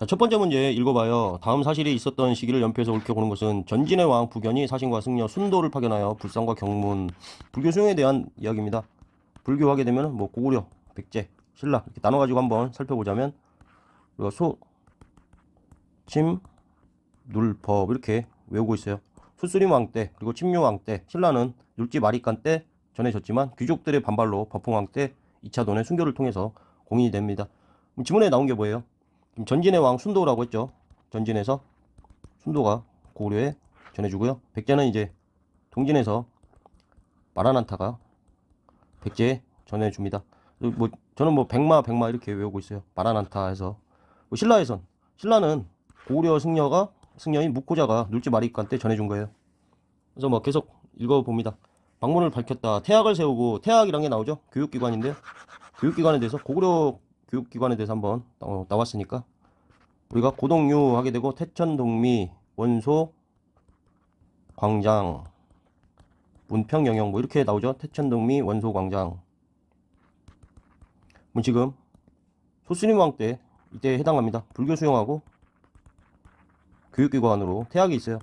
자, 첫 번째 문제 읽어봐요. 다음 사실이 있었던 시기를 연표해서 옳게 고른 것은 전진의 왕 부견이 사신과 승려 순도를 파견하여 불상과 경문 불교 수용에 대한 이야기입니다. 불교하게 되면 뭐 고구려, 백제, 신라 이렇게 나눠가지고 한번 살펴보자면 우리가 소, 침, 눌, 법 이렇게 외우고 있어요. 수스림 왕 때 그리고 침묘 왕 때 신라는 눌지 마리간 때 전해졌지만 귀족들의 반발로 법흥 왕 때 2차 돈의 순교를 통해서 공인이 됩니다. 지문에 나온 게 뭐예요? 전진의 왕 순도라고 했죠. 전진에서 순도가 고구려에 전해주고요. 백제는 이제 동진에서 마라난타가 백제에 전해줍니다. 뭐 저는 뭐 백마 이렇게 외우고 있어요. 마라난타 해서 신라에선 신라는 고구려 승려인 묵고자가 눌지 마리간 때 전해준 거예요. 그래서 뭐 계속 읽어봅니다. 방문을 밝혔다. 태학을 세우고 태학이란 게 나오죠. 교육기관인데요. 교육기관에 대해서 고구려 교육기관에 대해서 한번 나왔으니까 우리가 고동유 하게 되고 태천동미 원소 광장 문평영영 뭐 이렇게 나오죠. 태천동미 원소 광장. 뭐 지금 소수림 왕 때 이때 해당합니다. 불교 수용하고 교육기관으로 태학이 있어요.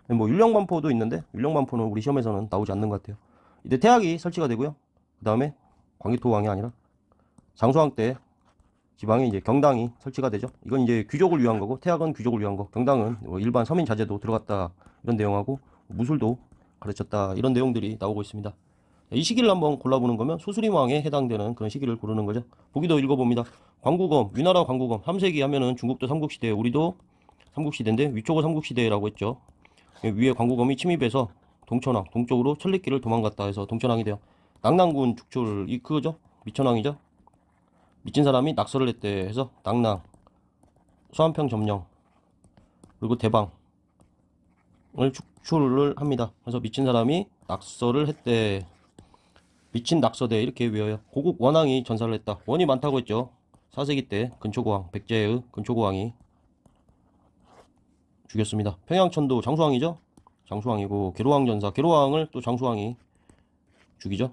뭐 율령반포도 있는데 율령반포는 우리 시험에서는 나오지 않는 것 같아요. 이때 태학이 설치가 되고요. 그 다음에 광개토왕이 아니라 장수왕 때 지방에 이제 경당이 설치가 되죠. 이건 이제 귀족을 위한 거고 태학은 귀족을 위한 거, 경당은 뭐 일반 서민 자제도 들어갔다 이런 내용하고 무술도 가르쳤다 이런 내용들이 나오고 있습니다. 이 시기를 한번 골라보는 거면 소수림왕에 해당되는 그런 시기를 고르는 거죠. 보기도 읽어봅니다. 광구검, 위나라 광구검 3세기 하면은 중국도 삼국시대, 우리도 삼국시대인데 위초고 삼국시대라고 했죠. 위에 광구검이 침입해서 동천왕, 동쪽으로 천리길을 도망갔다 해서 동천왕이 돼요. 낙랑군 축출, 그거죠? 미천왕이죠? 미친 사람이 낙서를 했대 해서 낙랑, 수한평 점령, 그리고 대방을 축출을 합니다. 그래서 미친 사람이 낙서를 했대. 미친 낙서대 이렇게 외워요. 고국 원왕이 전사를 했다. 원이 많다고 했죠. 4세기 때 근초고왕, 백제의 근초고왕이 죽였습니다. 평양천도 장수왕이죠. 장수왕이고 계로왕 전사, 계로왕을 또 장수왕이 죽이죠.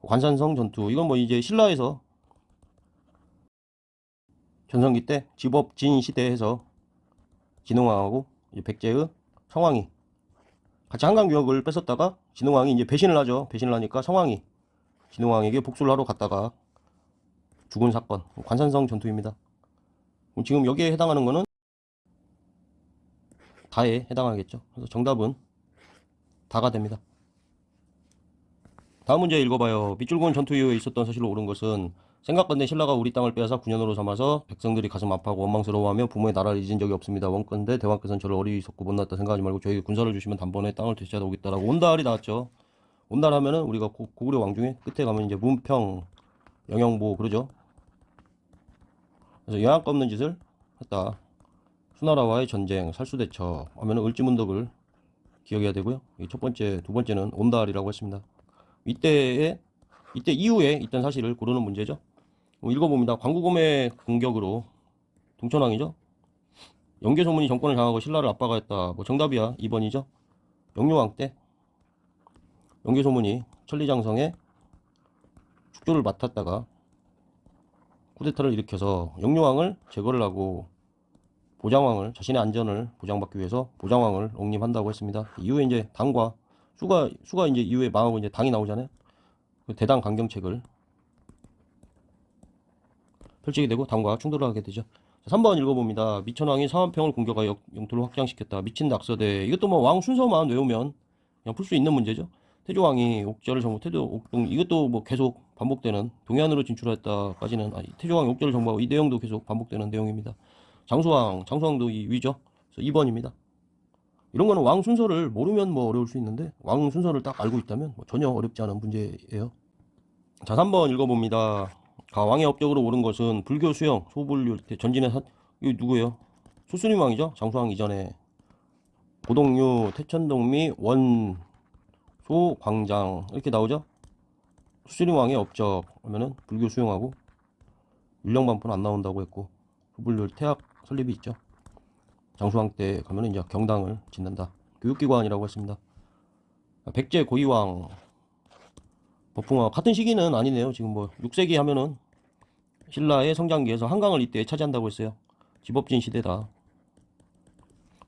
관산성 전투, 이건 뭐 이제 신라에서 전성기 때 지법진 시대에서 진흥왕하고 백제의 성왕이 같이 한강유역을 뺏었다가 진흥왕이 이제 배신을 하죠. 배신을 하니까 성왕이 진흥왕에게 복수를 하러 갔다가 죽은 사건, 관산성 전투입니다. 지금 여기에 해당하는 거는 다에 해당하겠죠. 그래서 정답은 다가 됩니다. 다음 문제 읽어봐요. 밑줄근 전투 이후에 있었던 사실로 옳은 것은 생각건대 신라가 우리 땅을 빼앗아 군현으로 삼아서 백성들이 가슴 아파하고 원망스러워하며 부모의 나라를 잊은 적이 없습니다. 원건대 대왕께서는 저를 어리석고 못났다 생각하지 말고 저에게 군사를 주시면 단번에 땅을 되찾아 오겠다라고 온달이 나왔죠. 온달 하면은 우리가 고구려 왕 중에 끝에 가면 이제 문평, 영영보 그러죠. 그래서 영향가 없는 짓을 했다. 수나라와의 전쟁, 살수대처 하면은 을지문덕을 기억해야 되고요. 첫 번째, 두 번째는 온달이라고 했습니다. 이때 이후에 있던 사실을 고르는 문제죠. 읽어봅니다. 광구검의 공격으로 동천왕이죠. 영계소문이 정권을 장악하고 신라를 압박하였다. 뭐 정답이야. 2번이죠. 영유왕 때 영계소문이 천리장성에 축조를 맡았다가 쿠데타를 일으켜서 영유왕을 제거를 하고 보장왕을 자신의 안전을 보장받기 위해서 보장왕을 옹립한다고 했습니다. 이후에 이제 당과 수가 이제 이후에 망하고 이제 당이 나오잖아요. 그 대당 강경책을 펼치게 되고 당과 충돌을 하게 되죠. 3번 읽어봅니다. 미천왕이 사한평을 공격하여 영토를 확장시켰다. 미친 낙서대. 이것도 뭐 왕 순서만 외우면 그냥 풀 수 있는 문제죠. 태조왕이 옥저를 정복, 옥동 이것도 뭐 계속 반복되는 동해안으로 진출했다까지는 태조왕이 옥저를 정복하고 이 내용도 계속 반복되는 내용입니다. 장수왕도 이 위죠. 그래서 2번입니다. 이런 거는 왕 순서를 모르면 뭐 어려울 수 있는데 왕 순서를 딱 알고 있다면 뭐 전혀 어렵지 않은 문제예요. 자, 3번 읽어봅니다. 왕의 업적으로 옳은 것은 불교 수영, 소불류, 전진의 이거 누구예요? 수수님 왕이죠? 장수왕 이전에 고동유, 태천동미, 원소, 광장 이렇게 나오죠? 수수님 왕의 업적 하면은 불교 수용하고 율령반포는 안 나온다고 했고 소불류 태학 설립이 있죠. 장수왕 때 가면은 이제 경당을 짓는다. 교육기관이라고 했습니다. 백제 고이왕 법흥왕 같은 시기는 아니네요. 지금 뭐 6세기 하면은 신라의 성장기에서 한강을 이때 차지한다고 했어요. 집업진 시대다.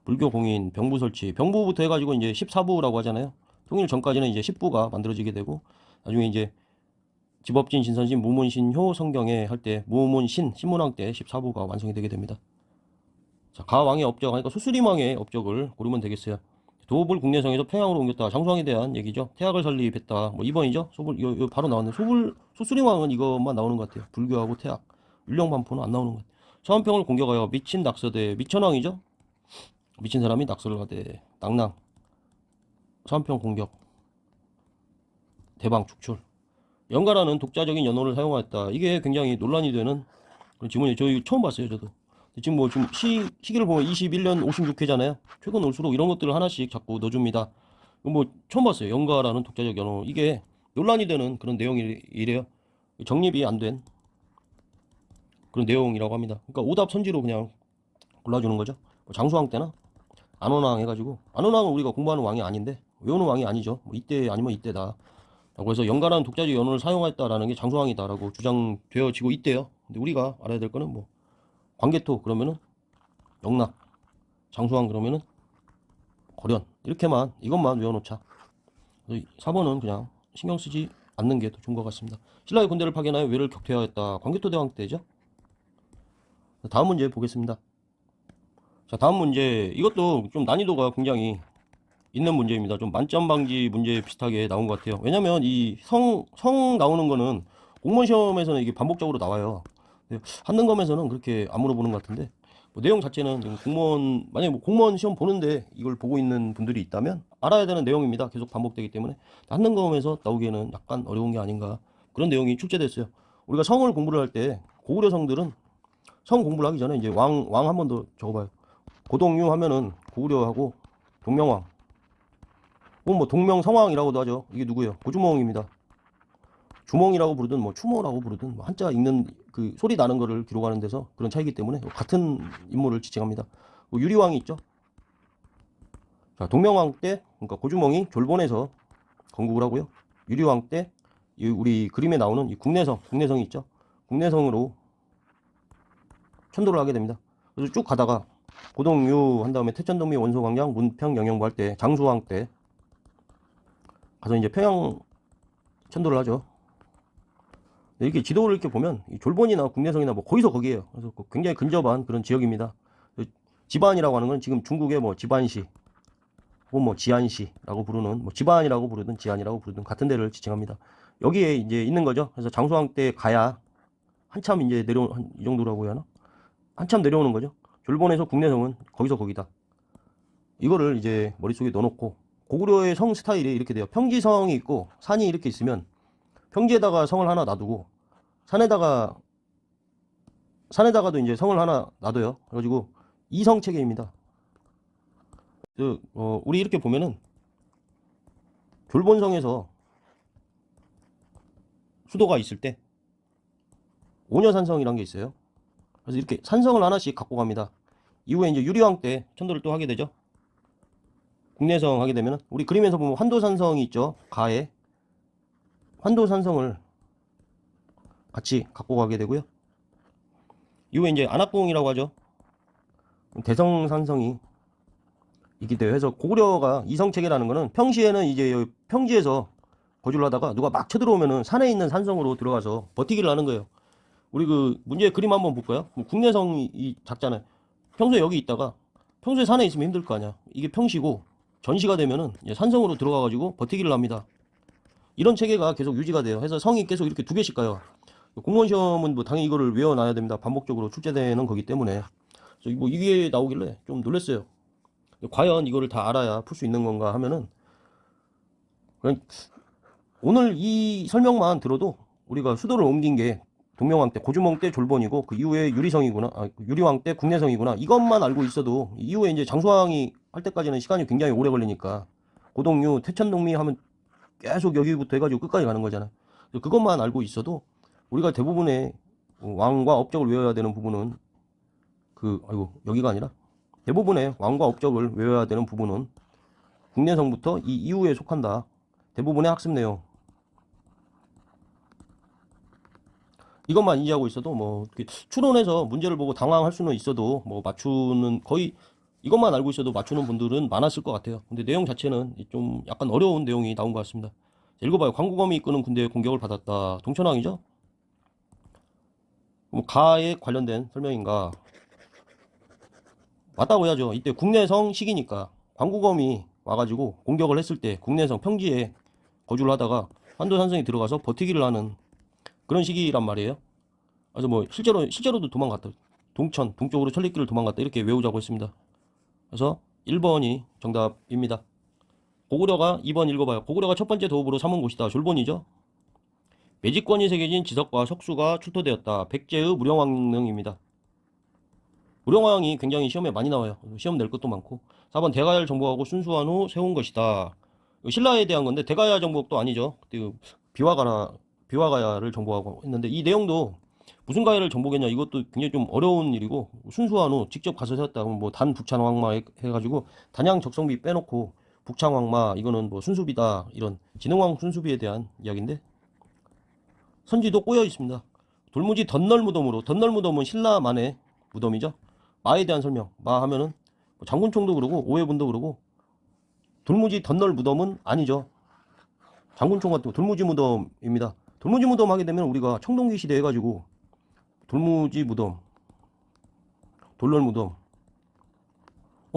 불교 공인, 병부 설치, 병부부터 해가지고 이제 14부라고 하잖아요. 통일 전까지는 이제 10부가 만들어지게 되고, 나중에 이제 집업진, 진선신, 무문신, 효, 성경에 할 때 무문신, 신문왕 때 14부가 완성이 되게 됩니다. 자, 가왕의 업적, 그러니까 수수림왕의 업적을 고르면 되겠어요. 도읍을 국내성에서 평양으로 옮겼다. 장수왕에 대한 얘기죠. 태학을 설립했다. 뭐 2번이죠. 소불, 이거 바로 나왔네. 수수림왕은 이것만 나오는 것 같아요. 불교하고 태학. 율령반포는 안 나오는 것 같아요. 서한평을 공격하여 미친 낙서대, 미천왕이죠. 미친 사람이 낙서를 하되, 낙랑, 서한평 공격, 대방 축출. 연가라는 독자적인 연호를 사용하였다. 이게 굉장히 논란이 되는 그런 지문이에요. 저희 처음 봤어요, 저도. 지금 뭐 지금 시기를 보면 21년 56회잖아요. 최근 올수록 이런 것들을 하나씩 자꾸 넣어줍니다. 뭐 처음 봤어요. 연가라는 독자적 연호. 이게 논란이 되는 그런 내용이래요. 정립이 안 된 그런 내용이라고 합니다. 그러니까 오답 선지로 그냥 골라주는 거죠. 뭐 장수왕 때나 안원왕 해가지고, 안원왕은 우리가 공부하는 왕이 아닌데 외우는 왕이 아니죠. 뭐 이때 아니면 이때다. 그래서 연가라는 독자적 연호를 사용했다라는 게 장수왕이다라고 주장되어지고 있대요. 근데 우리가 알아야 될 거는 뭐 광개토 그러면은 영락, 장수왕 그러면은 거련, 이렇게만 이것만 외워놓자. 4번은 그냥 신경 쓰지 않는 게 더 좋은 것 같습니다. 신라의 군대를 파견하여 외를 격퇴하였다. 광개토 대왕 때죠. 다음 문제 보겠습니다. 자, 다음 문제, 이것도 좀 난이도가 굉장히 있는 문제입니다. 좀 만점 방지 문제 비슷하게 나온 것 같아요. 왜냐면 이 성 나오는 거는 공무원 시험에서는 이게 반복적으로 나와요. 한능검에서는 그렇게 안 물어보는 것 같은데, 뭐 내용 자체는 지금 만약에 뭐 공무원 시험 보는데 이걸 보고 있는 분들이 있다면 알아야 되는 내용입니다. 계속 반복되기 때문에. 한능검에서 나오기에는 약간 어려운 게 아닌가. 그런 내용이 출제됐어요. 우리가 성을 공부를 할 때 고구려 성들은 성 공부를 하기 전에 이제 왕 한 번 더 적어봐요. 고동유 하면은 고구려하고 동명왕, 혹은 뭐 동명성왕이라고도 하죠. 이게 누구예요? 고주몽입니다. 주몽이라고 부르든 뭐 추모라고 부르든 뭐 한자 읽는 그 소리 나는 거를 기록하는 데서 그런 차이기 때문에 같은 인물을 지칭합니다. 뭐 유리왕이 있죠. 자, 동명왕 때 그러니까 고주몽이 졸본에서 건국을 하고요. 유리왕 때 우리 그림에 나오는 이 국내성이 있죠. 국내성으로 천도를 하게 됩니다. 그래서 쭉 가다가 고동유 한 다음에 태천동미, 원소광양, 문평, 영영부 할 때 장수왕 때 가서 이제 평양 천도를 하죠. 이렇게 지도를 이렇게 보면 졸본이나 국내성이나 뭐 거기서 거기에요. 그래서 굉장히 근접한 그런 지역입니다. 지반이라고 하는 건 지금 중국의 뭐 지반시 혹은 뭐 지안시라고 부르는, 뭐 지반이라고 부르든 지안이라고 부르든 같은 데를 지칭합니다. 여기에 이제 있는 거죠. 그래서 장수왕 때 가야 한참 이제 이 정도라고 해야 하나? 한참 내려오는 거죠. 졸본에서 국내성은 거기서 거기다. 이거를 이제 머릿속에 넣어놓고, 고구려의 성 스타일이 이렇게 돼요. 평지성이 있고 산이 이렇게 있으면 평지에다가 성을 하나 놔두고 산에다가도 이제 성을 하나 놔둬요. 그래가지고 이성 체계입니다. 우리 이렇게 보면은 졸본성에서 수도가 있을 때 오녀산성이란 게 있어요. 그래서 이렇게 산성을 하나씩 갖고 갑니다. 이후에 이제 유리왕 때 천도를 또 하게 되죠. 국내성 하게 되면은 우리 그림에서 보면 환도산성이 있죠. 가에 환도산성을 같이 갖고 가게 되고요. 이후에 이제 안악궁이라고 하죠. 대성산성이 있기 때문에, 해서 고구려가 이성체계라는 거는 평시에는 이제 평지에서 거주를 하다가 누가 막 쳐들어오면은 산에 있는 산성으로 들어가서 버티기를 하는 거예요. 우리 그 문제 그림 한번 볼까요? 국내성이 작잖아요. 평소에 여기 있다가 평소에 산에 있으면 힘들 거 아니야. 이게 평시고 전시가 되면은 산성으로 들어가가지고 버티기를 합니다. 이런 체계가 계속 유지가 돼요. 해서 성이 계속 이렇게 두 개씩 가요. 공무원 시험은 뭐 당연히 이거를 외워놔야 됩니다. 반복적으로 출제되는 거기 때문에. 그래서 뭐 이게 나오길래 좀 놀랐어요. 과연 이거를 다 알아야 풀 수 있는 건가 하면은, 그냥 오늘 이 설명만 들어도 우리가 수도를 옮긴 게 동명왕 때 고주몽 때 졸본이고 그 이후에 유리왕 때 국내성이구나, 이것만 알고 있어도 이후에 이제 장수왕이 할 때까지는 시간이 굉장히 오래 걸리니까 고동유, 태천동미 하면 계속 여기부터 해가지고 끝까지 가는 거잖아. 그것만 알고 있어도 우리가 대부분의 왕과 업적을 외워야 되는 부분은 여기가 아니라 대부분의 왕과 업적을 외워야 되는 부분은 국내성부터 이 이후에 속한다. 대부분의 학습 내용. 이것만 인지하고 있어도 뭐 이렇게 추론해서 문제를 보고 당황할 수는 있어도 뭐 맞추는 거의 이것만 알고 있어도 맞추는 분들은 많았을 것 같아요. 근데 내용 자체는 좀 약간 어려운 내용이 나온 것 같습니다. 자, 읽어봐요. 광구검이 이끄는 군대의 공격을 받았다. 동천왕이죠? 그럼 가에 관련된 설명인가? 맞다고 해야죠. 이때 국내성 시기니까 광구검이 와가지고 공격을 했을 때 국내성 평지에 거주를 하다가 환도산성이 들어가서 버티기를 하는 그런 시기란 말이에요. 그래서 뭐 실제로도 도망갔다. 동천 동쪽으로 천리길을 도망갔다 이렇게 외우자고 했습니다. 그래서 1번이 정답입니다. 고구려가 2번 읽어봐요. 고구려가 첫 번째 도읍으로 삼은 곳이다. 졸본이죠. 매직권이 새겨진 지석과 석수가 출토되었다. 백제의 무령왕릉입니다. 무령왕이 굉장히 시험에 많이 나와요. 시험 낼 것도 많고. 4번 대가야를 정복하고 순수한 후 세운 것이다. 신라에 대한 건데 대가야 정복도 아니죠. 그때 비화가야를 정복하고 했는데 이 내용도 무슨 가야를 정복했냐 이것도 굉장히 좀 어려운 일이고 순수한 후 직접 가서 세웠다. 뭐 단 북창왕마 해가지고 단양 적성비 빼놓고 북창왕마 이거는 뭐 순수비다 이런 진흥왕 순수비에 대한 이야기인데 선지도 꼬여 있습니다. 돌무지 덧널 무덤으로 덧널 무덤은 신라만의 무덤이죠. 마에 대한 설명 마 하면은 뭐 장군총도 그러고 오해분도 그러고 돌무지 덧널 무덤은 아니죠. 장군총 같은 거 돌무지 무덤입니다. 돌무지 무덤 하게 되면 우리가 청동기 시대 해가지고 돌무지 무덤 돌널 무덤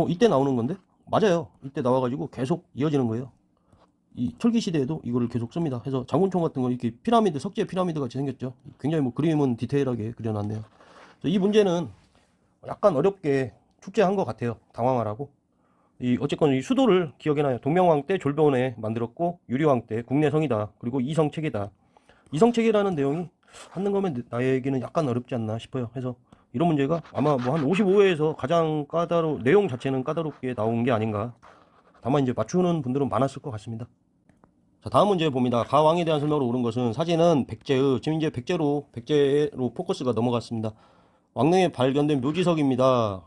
이때 나오는 건데 맞아요. 이때 나와가지고 계속 이어지는 거예요. 이 철기 시대에도 이거를 계속 씁니다. 해서 장군총 같은 거 이렇게 피라미드 석재 피라미드 같이 생겼죠. 굉장히 뭐 그림은 디테일하게 그려놨네요. 이 문제는 약간 어렵게 출제한 것 같아요. 당황하라고. 어쨌건 이 수도를 기억해놔요. 동명왕 때 졸변에 만들었고 유리왕 때 국내성이다. 그리고 이성체계다. 이성체계라는 내용이 하는 거면 나에게는 약간 어렵지 않나 싶어요. 해서 이런 문제가 아마 뭐 한 55회에서 가장 내용 자체는 까다롭게 나온 게 아닌가. 다만 이제 맞추는 분들은 많았을 것 같습니다. 자, 다음 문제 봅니다. 가왕에 대한 설명으로 옳은 것은 사진은 지금 이제 백제로 포커스가 넘어갔습니다. 왕릉에 발견된 묘지석입니다.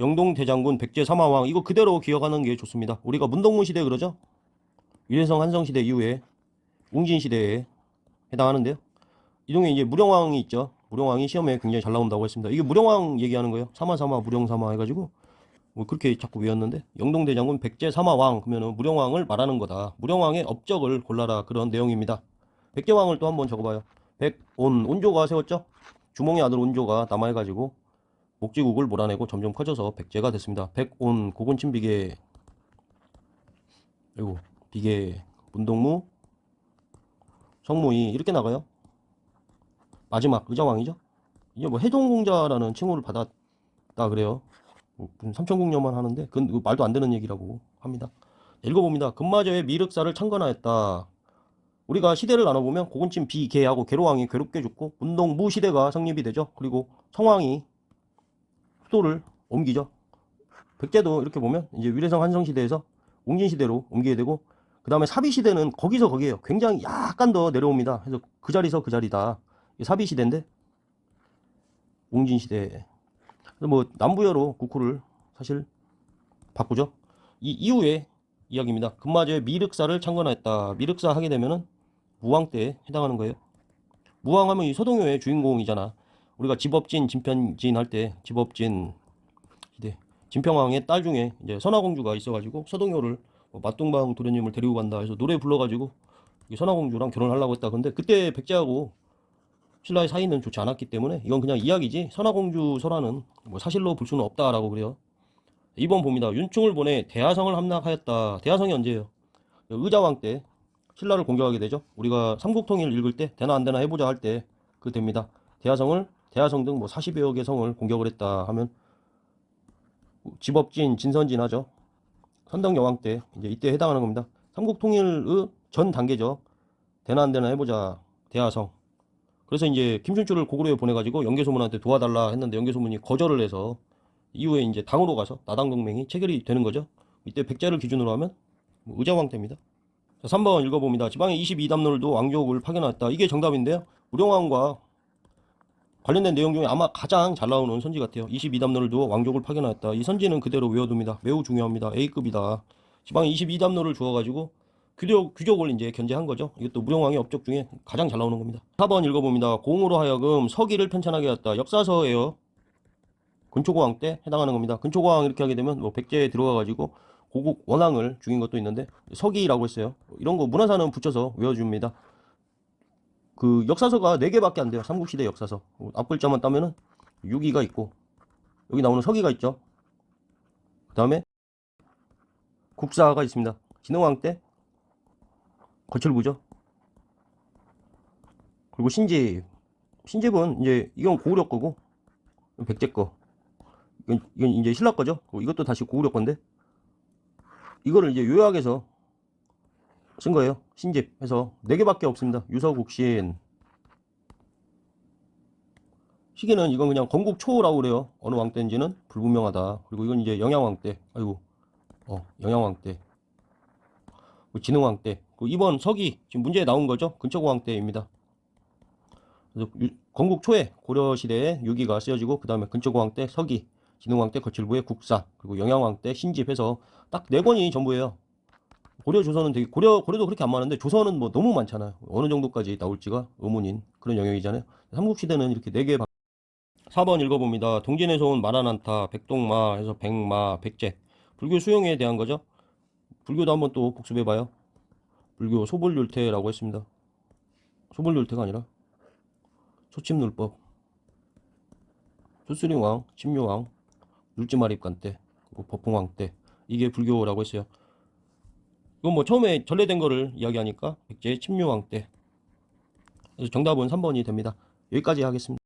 영동 대장군 백제 사마왕 이거 그대로 기억하는 게 좋습니다. 우리가 문동무 시대 그러죠? 위례성 한성 시대 이후에 웅진 시대에 해당하는데요. 이 중에 이제 무령왕이 있죠. 무령왕이 시험에 굉장히 잘 나온다고 했습니다. 이게 무령왕 얘기하는 거예요. 사마사마 무령사마 해가지고 뭐 그렇게 자꾸 외웠는데 영동 대장군 백제 사마왕 그러면은 무령왕을 말하는 거다. 무령왕의 업적을 골라라 그런 내용입니다. 백제왕을 또 한번 적어봐요. 온조가 세웠죠. 주몽의 아들 온조가 남하해가지고 목지국을 몰아내고 점점 커져서 백제가 됐습니다. 백온 고군침 비계 그리고 비계 문동무 성무이 이렇게 나가요. 마지막 의자왕이죠. 이게 뭐 해동공자라는 칭호를 받았다 그래요. 삼천궁녀만 하는데 그건 말도 안 되는 얘기라고 합니다. 읽어봅니다. 금마저의 미륵사를 창건하였다. 우리가 시대를 나눠보면 고군침 비계하고 계로왕이 괴롭게 죽고 문동무 시대가 성립이 되죠. 그리고 성왕이 수도를 옮기죠. 백제도 이렇게 보면 이제 위례성 한성 시대에서 웅진 시대로 옮기게 되고 그 다음에 사비 시대는 거기서 거기에요. 굉장히 약간 더 내려옵니다. 그래서 그 자리서 그 자리다. 사비 시대인데 웅진 시대. 뭐 남부여로 국호를 사실 바꾸죠. 이 이후에 이야기입니다. 금마저의 미륵사를 창건하였다. 미륵사 하게 되면은 무왕 때에 해당하는 거예요. 무왕하면 이 서동요의 주인공이잖아. 우리가 집업진, 진편진 할 때 집업진 시대 진평왕의 딸 중에 이제 선화공주가 있어가지고 서동요를 맞동방 도련님을 데리고 간다 해서 노래 불러가지고 선화공주랑 결혼하려고 했다. 근데 그때 백제하고 신라의 사이는 좋지 않았기 때문에 이건 그냥 이야기지 선화공주 설화는 뭐 사실로 볼 수는 없다라고 그래요. 2번 봅니다. 윤충을 보내 대하성을 함락하였다. 대하성이 언제예요? 의자왕 때 신라를 공격하게 되죠. 우리가 삼국통일 읽을 때 되나 안 되나 해보자 할 때 그 됩니다. 대하성 등 뭐 40여 개 성을 공격을 했다 하면 집업진, 진선진 하죠. 선덕여왕 때 이제 이때 해당하는 겁니다. 삼국통일의 전 단계죠. 되나 안 되나 해보자 대하성. 그래서 이제 김춘추를 고구려에 보내가지고 영계소문한테 도와달라 했는데 영계소문이 거절을 해서 이후에 이제 당으로 가서 나당 동맹이 체결이 되는 거죠. 이때 백제를 기준으로 하면 의자왕 때입니다. 자, 3번 읽어봅니다. 지방의 22담론을도 왕족을 파견했다. 이게 정답인데요. 무령왕과 관련된 내용 중에 아마 가장 잘 나오는 선지 같아요. 22담론을 두어 왕족을 파견하였다. 이 선지는 그대로 외워둡니다. 매우 중요합니다. A급이다. 지방에 22담론을 주어가지고 규적을 이제 견제한 거죠. 이것도 무령왕의 업적 중에 가장 잘 나오는 겁니다. 4번 읽어봅니다. 공으로 하여금 서기를 편찬하게 했다. 역사서예요. 근초고왕 때 해당하는 겁니다. 근초고왕 이렇게 하게 되면 뭐 백제에 들어가가지고 고국 원왕을 죽인 것도 있는데 서기라고 했어요. 이런 거 문화사는 붙여서 외워줍니다. 그 역사서가 4개밖에 안 돼요. 삼국시대 역사서. 앞글자만 따면은 유기가 있고 여기 나오는 서기가 있죠. 그 다음에 국사가 있습니다. 진흥왕 때 거칠부죠. 그리고 신집은 이제 이건 고구려 거고 백제 거. 이건 이제 신라 거죠. 이것도 다시 고구려 건데 이거를 이제 요약해서 쓴 거예요. 신집 해서 4개밖에 없습니다. 유서국신. 시기는 이건 그냥 건국초라고 그래요. 어느 왕 때인지는 불분명하다. 그리고 이건 이제 영양왕 때. 아이고. 영양왕 때. 진흥왕 때. 이번 서기 지금 문제에 나온 거죠. 근초고왕 때입니다. 그래서 건국 초에 고려 시대에 유기가 쓰여지고 그 다음에 근초고왕 때 서기, 진흥왕 때 거칠부의 국사, 그리고 영양왕 때 신집해서 딱 4권이 전부예요. 고려 조선은 되게 고려도 그렇게 안 많은데 조선은 뭐 너무 많잖아요. 어느 정도까지 나올지가 의문인 그런 영역이잖아요. 삼국시대는 이렇게 4개. 4번 읽어봅니다. 동진에서 온 마라난타, 백동마 해서 백마, 백제. 불교 수용에 대한 거죠. 불교도 한번 또 복습해봐요. 불교 소불율태라고 했습니다. 소불율태가 아니라 소침눌법, 소수림왕, 침묘왕, 눌지마립간 때, 그리고 법흥왕 때. 이게 불교라고 했어요. 이건 뭐 처음에 전래된 거를 이야기하니까 백제 침묘왕 때. 그래서 정답은 3번이 됩니다. 여기까지 하겠습니다.